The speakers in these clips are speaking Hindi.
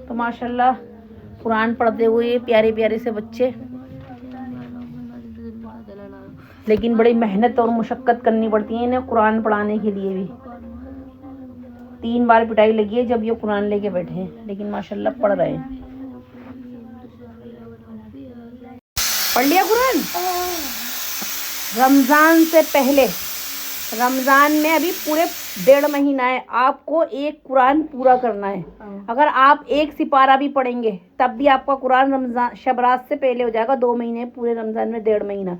तो माशाल्लाह कुरान पढ़ते हुए प्यारे प्यारे से बच्चे, लेकिन बड़ी मेहनत और मुशक्क़त करनी पड़ती है इन्हें कुरान पढ़ाने के लिए भी। 3 बार पिटाई लगी है जब ये कुरान लेके बैठे हैं, लेकिन माशाल्लाह पढ़ रहे हैं। पढ़ लिया कुरान? रमज़ान से पहले, रमज़ान में अभी पूरे 1.5 महीना है, आपको एक कुरान पूरा करना है। अगर आप एक सिपारा भी पढ़ेंगे तब भी आपका कुरान रमज़ान शबरात से पहले हो जाएगा। 2 महीने पूरे रमज़ान में 1.5 महीना।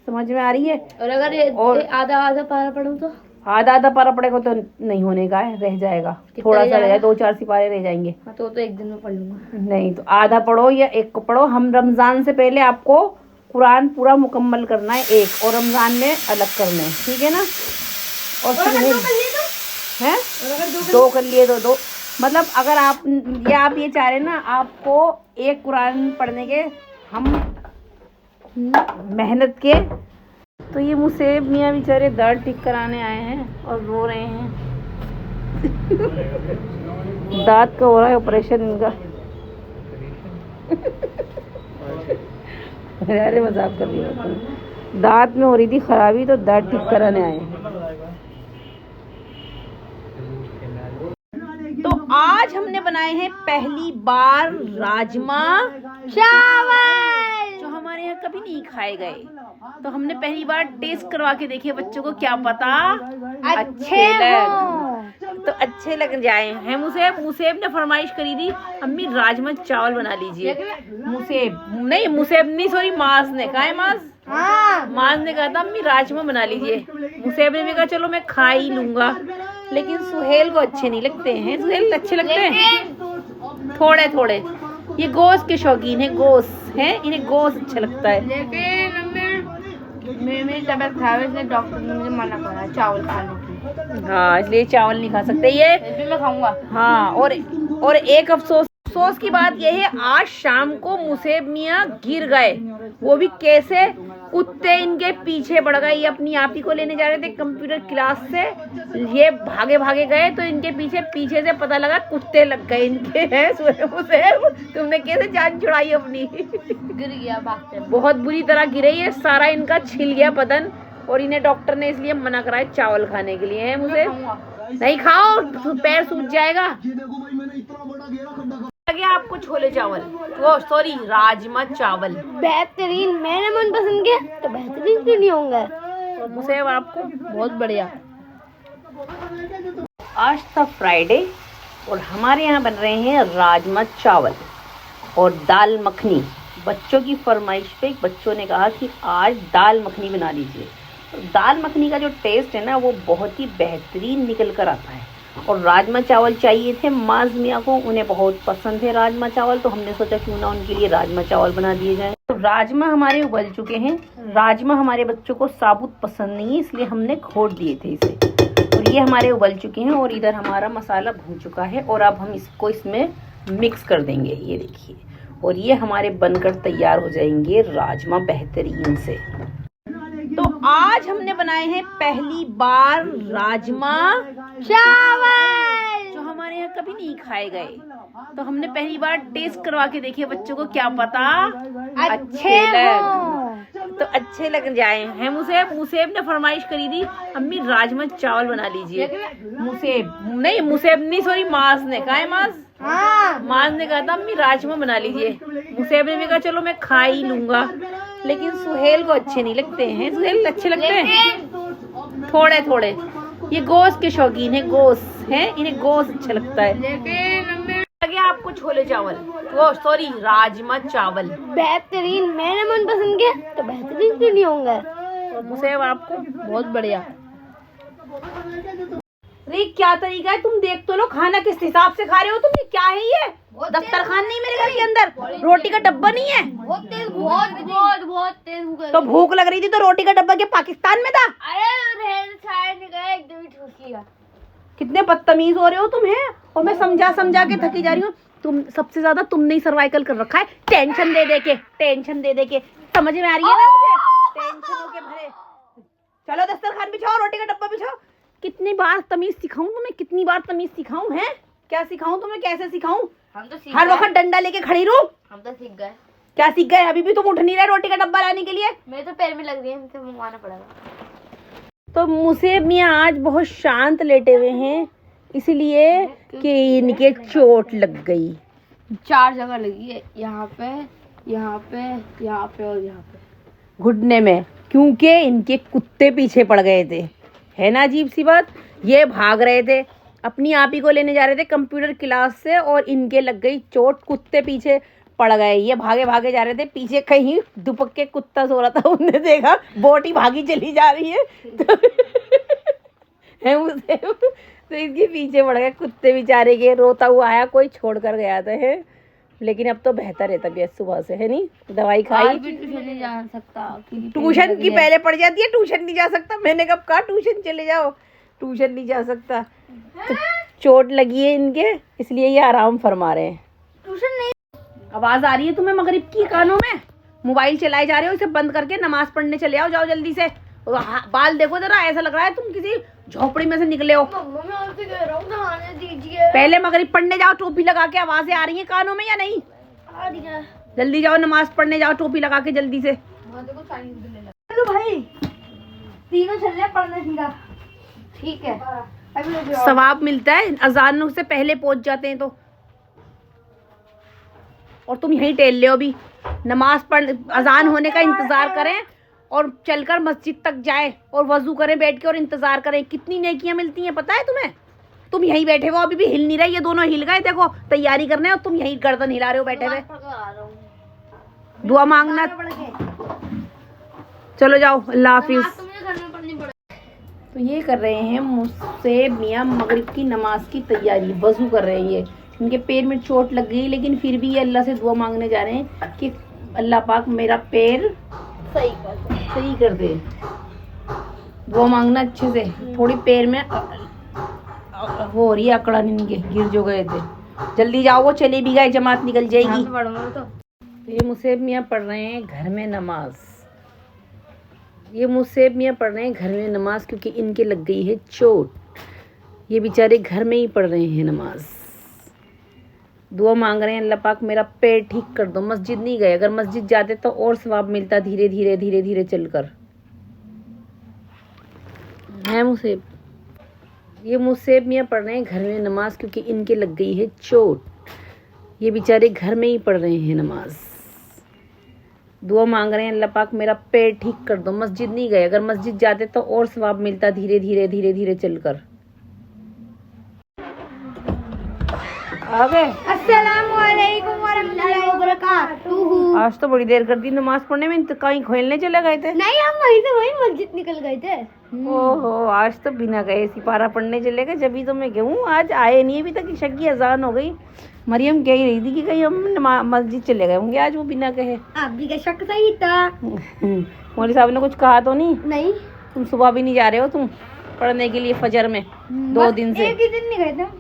समझ में आ रही है? और अगर आधा पारा पढ़ूं तो आधा पारा पड़ेगा तो नहीं होने का है, रह जाएगा, थोड़ा सा रह जाए, 2-4 सिपारे रह जाएंगे। तो एक दिन में पढ़ लूंगा। नहीं तो आधा पढ़ो या एक को पढ़ो। हम रमज़ान से पहले आपको कुरान पूरा मुकम्मल करना है एक, और रमज़ान में अलग करना है, ठीक है ना? और फिर हैं 2 कर लिए तो 2, मतलब अगर आप ये चाह रहे ना आपको एक कुरान पढ़ने के हम मेहनत के। तो ये मुसेब मियाँ बेचारे दर्द ठीक कराने आए हैं और रो रहे हैं। दांत का हो रहा है ऑपरेशन इनका। अरे मजाक कर रही हूँ, दांत में हो रही थी खराबी तो दांत ठीक कराने आए हैं। तो आज हमने बनाए हैं पहली बार राजमा चावल, जो हमारे यहाँ कभी नहीं खाए गए। तो हमने पहली बार टेस्ट करवा के देखे बच्चों को, क्या पता अच्छे लग जाए हैं। मुसेब ने फरमाइश करी थी, अम्मी राजमा चावल बना लीजिए। मुसेब नहीं सॉरी, माज ने कहा है, माज ने कहा था अम्मी राजमा बना लीजिए। मुसेब ने भी कहा चलो मैं खा ही लूंगा, लेकिन सुहेल को अच्छे नहीं लगते हैं। सुहेल अच्छे लगते हैं थोड़े थोड़े, ये गोश्त के शौकीन है, गोश्त है, इन्हें गोश्त अच्छा लगता है। लेकिन मेरी तबीयत खराब है इसलिए डॉक्टर ने मुझे मना करा चावल खाने की। हाँ, इसलिए चावल नहीं खा सकते ये भी मैं खाऊंगा। हाँ, और एक अफसोस की बात यह है, आज शाम को मुसेब मियाँ गिर गए। वो भी कैसे? कुत्ते इनके पीछे पड़ गए। ये अपनी आप ही को लेने जा रहे थे कंप्यूटर क्लास से, ये भागे गए तो इनके पीछे से पता लगा कुत्ते लग गए इनके हैं। मुसेब तुमने कैसे जान छुड़ाई अपनी? गिर गया भागते, बहुत बुरी तरह गिरे, ये सारा इनका छिल गया बदन, और इन्हें डॉक्टर ने इसलिए मना कराया चावल खाने के लिए। है मुझे नहीं खाओ, पैर सूज जाएगा। लगे आपको छोले चावल, वो सॉरी राजमा चावल बेहतरीन, मेरे मन पसंद के तो बेहतरीन क्यों नहीं होंगे? मुसेब आपको बहुत बढ़िया। आज था फ्राइडे और हमारे यहाँ बन रहे हैं राजमा चावल और दाल मखनी। बच्चों की फरमाइश पे बच्चों ने कहा कि आज दाल मखनी बना लीजिए। दाल मखनी का जो टेस्ट है ना वो बहुत ही बेहतरीन निकल कर आता है। और राजमा चावल चाहिए थे माज मियाँ को, उन्हें बहुत पसंद है राजमा चावल, तो हमने सोचा क्यों ना उनके लिए राजमा चावल बना दिए जाएं। तो राजमा हमारे उबल चुके हैं। राजमा हमारे बच्चों को साबुत पसंद नहीं है, इसलिए हमने घोट दिए थे इसे, और ये हमारे उबल चुके हैं। और इधर हमारा मसाला भून चुका है और अब हम इसको इसमें मिक्स कर देंगे, ये देखिए। और ये हमारे बनकर तैयार हो जाएंगे राजमा बेहतरीन से। तो आज हमने बनाए हैं पहली बार राजमा चावल, जो हमारे यहाँ कभी नहीं खाए गए। तो हमने पहली बार टेस्ट करवा के देखे बच्चों को, क्या पता अच्छे लग जाए हैं। मुसेब ने फरमाइश करी थी, अम्मी राजमा चावल बना लीजिए। मुसेब नहीं सॉरी, माज ने कहा है, माज ने कहा था अम्मी राजमा बना लीजिए। मुसेब ने भी कहा चलो मैं खा ही लूंगा, लेकिन सुहेल को अच्छे नहीं लगते हैं। सुहेल अच्छे लगते हैं थोड़े थोड़े, ये गोश्त के शौकीन है, गोश्त है, इन्हें गोश्त अच्छा लगता है। लेकिन लगे आपको छोले चावल, वो सॉरी राजमा चावल बेहतरीन, मेरे मन पसंद के तो बेहतरीन क्यों नहीं होंगे? मुसेब आपको बहुत बढ़िया। अरे क्या तरीका है, तुम देख तो लो खाना किस हिसाब से खा रहे हो तुम। ये क्या है? ये दफ्तर खान नहीं मेरे घर के अंदर, रोटी का डब्बा नहीं है। बहुत तेज भूख, तो भूख लग रही थी तो रोटी का डब्बा के पाकिस्तान में था। कितने बदतमीज हो रहे हो तुम हैं, और मैं समझा के थकी जा रही हूँ। तुम सबसे ज्यादा तुमने ही सर्वाइकल कर रखा है, टेंशन दे दे के। समझ में आ रही है ना मुझे? टेंशनों के भरे। चलो दस्तरखान बिछाओ, रोटी का डब्बा बिछाओ। कितनी बार तमीज सिखाऊं तुम्हें, कितनी बार तमीज सिखाऊं? है क्या सिखाऊं तुम्हें, कैसे सिखाऊं? हम तो हर वक्त डंडा लेके खड़ी रहूं? हम तो सीख गए। क्या सीख गए? अभी भी तुम उठ नहीं रहे रोटी का डब्बा लाने के लिए। मेरे तो पैर में लग रही है, मुझे मंगवाना पड़ेगा। तो मुसेब मियाँ आज बहुत शांत लेटे हुए हैं, इसलिए कि इनके चोट लग गई। 4 जगह लगी है, यहाँ पे, यहाँ पे, यहाँ पे और यहाँ पे घुटने में, क्योंकि इनके कुत्ते पीछे पड़ गए थे। है ना अजीब सी बात। ये भाग रहे थे, अपनी आप ही को लेने जा रहे थे कंप्यूटर क्लास से, और इनके लग गई चोट, कुत्ते पीछे पड़ गए। ये भागे भागे जा रहे थे, पीछे कहीं दुपक के कुत्ता सो रहा था, उन्होंने देखा बोटी भागी चली जा रही है तो है मुझे तो इसके पीछे पड़ गए कुत्ते बेचारे के। रोता हुआ आया, कोई छोड़ कर गया था है, लेकिन अब तो बेहतर है तबीयत सुबह से, है नहीं? दवाई खाई। ट्यूशन नहीं जा सकता, ट्यूशन की पहले पड़ जाती है, ट्यूशन नहीं जा सकता। मैंने कब कहा ट्यूशन चले जाओ, ट्यूशन नहीं जा सकता। तो चोट लगी है इनके, इसलिए ये आराम फरमा रहे हैं। ट्यूशन नहीं। आवाज आ रही है तुम्हें मगरिब की कानों में? मोबाइल चलाए जा रहे हो, इसे बंद करके नमाज पढ़ने चले आओ, जाओ जल्दी से। बाल देखो जरा, ऐसा लग रहा है तुम किसी झोपड़ी में से निकले हो। मम्मा मैं आपसे कह रहा हूँ नहाने दीजिए। पहले मगरिब पढ़ने जाओ, टोपी लगा के। आवाजें आ रही हैं कानों में या नहीं? आ रही है। जल्दी जाओ नमाज पढ़ने जाओ, टोपी लगा के जल्दी से। चलो भाई, तीनों चल रहे पढ़ने सीधा। ठीक है, अभी सवाब मिलता है अजान से पहले पहुंच जाते हैं तो। और तुम यहीं टेल ले हो अभी, नमाज पढ़, अजान होने का इंतजार करें और चलकर मस्जिद तक जाए और वजू करें बैठ के और इंतजार करें। कितनी नेकियां मिलती हैं पता है तुम्हें? तुम यहीं बैठे हो, अभी भी हिल नहीं रहे। ये दोनों हिल गए, देखो तैयारी करने, और तुम यहीं गर्दन हिला रहे हो बैठे हुए। दुआ मांगना। चलो जाओ, अल्लाह हाफिज। तो ये कर रहे हैं मुसेब मियाँ मगरिब की नमाज की तैयारी, वजू कर रहे हैं। ये इनके पैर में चोट लग गई, लेकिन फिर भी ये अल्लाह से दुआ मांगने जा रहे हैं कि अल्लाह पाक मेरा पैर सही कर दे। दुआ मांगना अच्छे से। थोड़ी पैर में वो हो रही है अकड़न, इनके गिर जो गए थे। जल्दी जाओ, वो चले भी गए, जमात निकल जाएगी। तो ये मुसेब मियाँ पढ़ रहे हैं घर में नमाज। ये मुसेब मियाँ पढ़ रहे हैं घर में नमाज, क्योंकि इनके लग गई है चोट। ये बेचारे घर में ही पढ़ रहे हैं नमाज। दुआ मांग रहे हैं अल्लाह पाक मेरा पैर ठीक कर दो। मस्जिद नहीं गए, अगर मस्जिद जाते तो और सवाब मिलता, धीरे धीरे धीरे धीरे चलकर। है मुसेब, ये मुसेब मियाँ पढ़ रहे हैं घर में नमाज, क्योंकि इनके लग गई है चोट। ये बेचारे घर में ही पढ़ रहे हैं नमाज। दुआ मांग रहे हैं अल्लाह पाक मेरा पैर ठीक कर दो। मस्जिद नहीं गए, अगर मस्जिद जाते तो और सवाब मिलता, धीरे धीरे धीरे धीरे चलकर। आ गए। अस्सलामुअलैकुम वरहमतुल्लाहि वबरकातुहू। आज तो बड़ी देर कर दी नमाज पढ़ने में, कहीं खेलने चले गए थे? नहीं, हम वहीं से वहीं मस्जिद निकल गए थे। ओहो, आज तो बिना गए सिपारा पढ़ने चले गए। जब ही तो मैं गई, आज आए नहीं अभी तक। इशा की अजान हो गई। मरियम कह रही थी कि कहीं हम मस्जिद चले गए होंगे आज, वो बिना कहे। आप भी का शक सही था। मौलवी साहब ने कुछ कहा तो नहीं? नहीं। तुम सुबह भी नहीं जा रहे हो तुम पढ़ने के लिए फजर में? 2 दिन से एक ही दिन नहीं गए थे,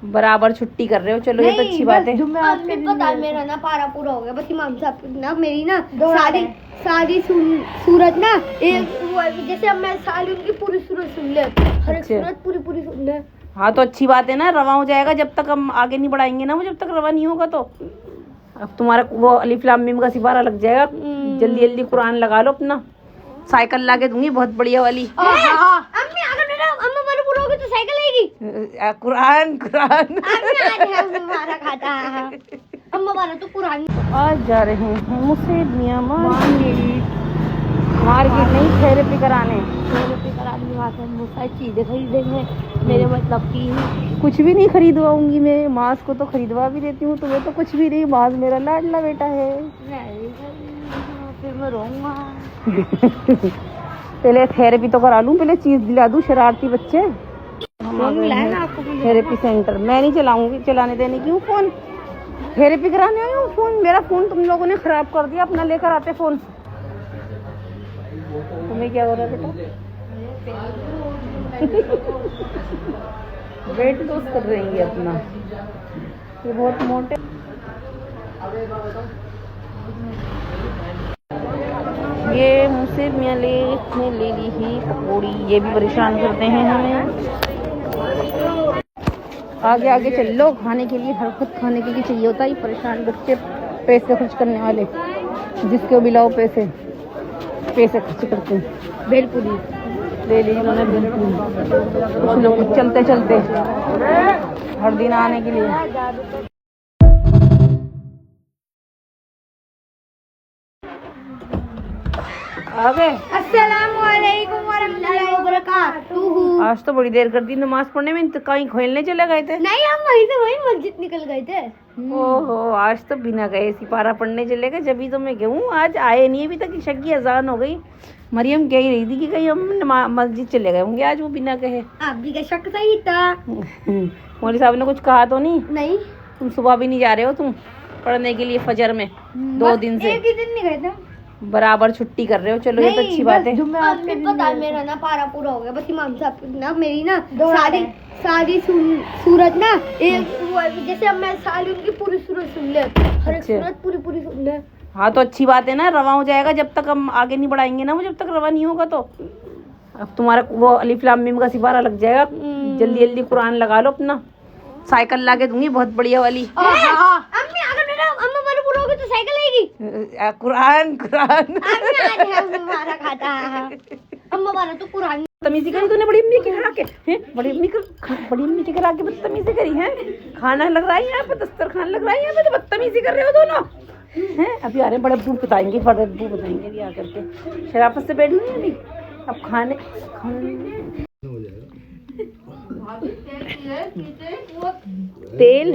बराबर छुट्टी कर रहे हो। चलो ये तो अच्छी बात है। पता मेरा ना पारा पूरा हो गया, बस इमाम साहब ना मेरी ना सारी सूरत ना एक जैसे अब मैं सारी उनकी पूरी सूरत सुन ले, हर एक सूरत पूरी सुन ले। हाँ तो अच्छी बात है ना, रवा हो जाएगा। जब तक हम आगे नहीं बढ़ाएंगे ना, वो जब तक रवा नहीं होगा तो अब तुम्हारा वो अलिफ लाम मीम का सिपारा लग जाएगा। जल्दी जल्दी कुरान लगा लो अपना। साइकिल ला के दूंगी बहुत बढ़िया वाली। अम्मी अगर मेरा अम्मा मारा पूरा होगा तो साइकिल आएगी। कुरान हमारा खाता है अम्मा मारा तो कुरान। आज जा रहे हैं मुसेब मियाँ मार्केट नहीं, थेरेपी कराने वहाँ से बहुत चीजें खरीदेंगे। मेरे मतलब की कुछ भी नहीं खरीदवाऊंगी मैं। मास्क को तो खरीदवा भी देती हूँ, तुम्हें तो कुछ भी नहीं। मास्क मेरा लाडला बेटा है। फिर मैं रोऊंगा। पहले थेरेपी तो करा लूं, पहले चीज दिला दूं। शरारती बच्चे। थेरेपी सेंटर मैं नहीं चलाऊंगी, चलाने देने क्यों फोन। थेरेपी कराने आई हूँ। फोन मेरा फोन तुम लोगों ने खराब कर दिया, अपना लेकर आते फोन। तुम्हें क्या हो रहा है बेटा? वेट लॉस कर रही है अपना। ये बहुत मोटे। ये मुसेब मियाँ ने ले ली ही पकौड़ी। ये भी परेशान करते हैं हमें। आगे आगे चल लो, खाने के लिए हर खुद खाने के लिए चाहिए होता है। परेशान बच्चे पैसे खर्च करने वाले, जिसको भी लाओ पैसे खर्च करते हैं। भेलपुरी ले ली इन्होंने, भेलपुरी कुछ ना कुछ चलते चलते हर दिन आने के लिए। आ गए। अस्सलामुअलैकुम वरहमतुल्लाहि वबरकातुहू। आज तो बड़ी देर कर दी नमाज पढ़ने में, तो कहीं खेलने चले गए थे? नहीं, हम वहीं से वहीं मस्जिद निकल गए थे। ओहो, आज तो बिना गए सिपारा पढ़ने चले गए। जब ही तो मैं गई, आज आए नहीं अभी तक। इशा की अजान हो गई। मरियम कह ही रही थी कि कहीं हम मस्जिद चले गए होंगे आज, वो बिना कहे। आप भी का शक सही था। मौलवी साहब ने कुछ कहा तो नहीं? नहीं। तुम सुबह भी नहीं जा रहे हो तुम पढ़ने के लिए फजर में? 2 दिन से एक ही दिन नहीं गए थे। बराबर छुट्टी कर रहे हो। चलो ये तो अच्छी बात है। आपने पता है मेरा ना पारा पूरा हो गया, बस इमाम साहब ना मेरी ना सारी सूरत ना एक जैसे अब मैं सारी उनकी पूरी सूरत सुन ले, हर एक सूरत पूरी सुन ले। हाँ तो अच्छी बात है ना, रवा हो जाएगा। जब तक हम आगे नहीं बढ़ाएंगे ना, वो जब तक रवा नहीं होगा तो अब तुम्हारा वो अलिफ लाम मीम का सिपारा लग जाएगा। जल्दी जल्दी कुरान लगा लो अपना। साइकिल ला के दूंगी बहुत बढ़िया वाली। अम्मी अगर मेरा अम्मा पारा पूरा होगा तो साइकिल आएगी। कुरान हमारा खाता अम्मा पारा तो कुरान। बदतमीजी करी तूने बड़ी अम्मी के खिला के, हैं? बड़ी अम्मी के खिला के बदतमीजी करी है। खाना लग रहा है यहाँ पे, दस्तरखान लग रहा है यहाँ पे, तो बदतमीजी कर रहे हो दोनों हैं। अभी आ रहे बड़े अब्बू बताएंगे, अभी आकर के शराफत से बैठी अभी। अब खाने तेल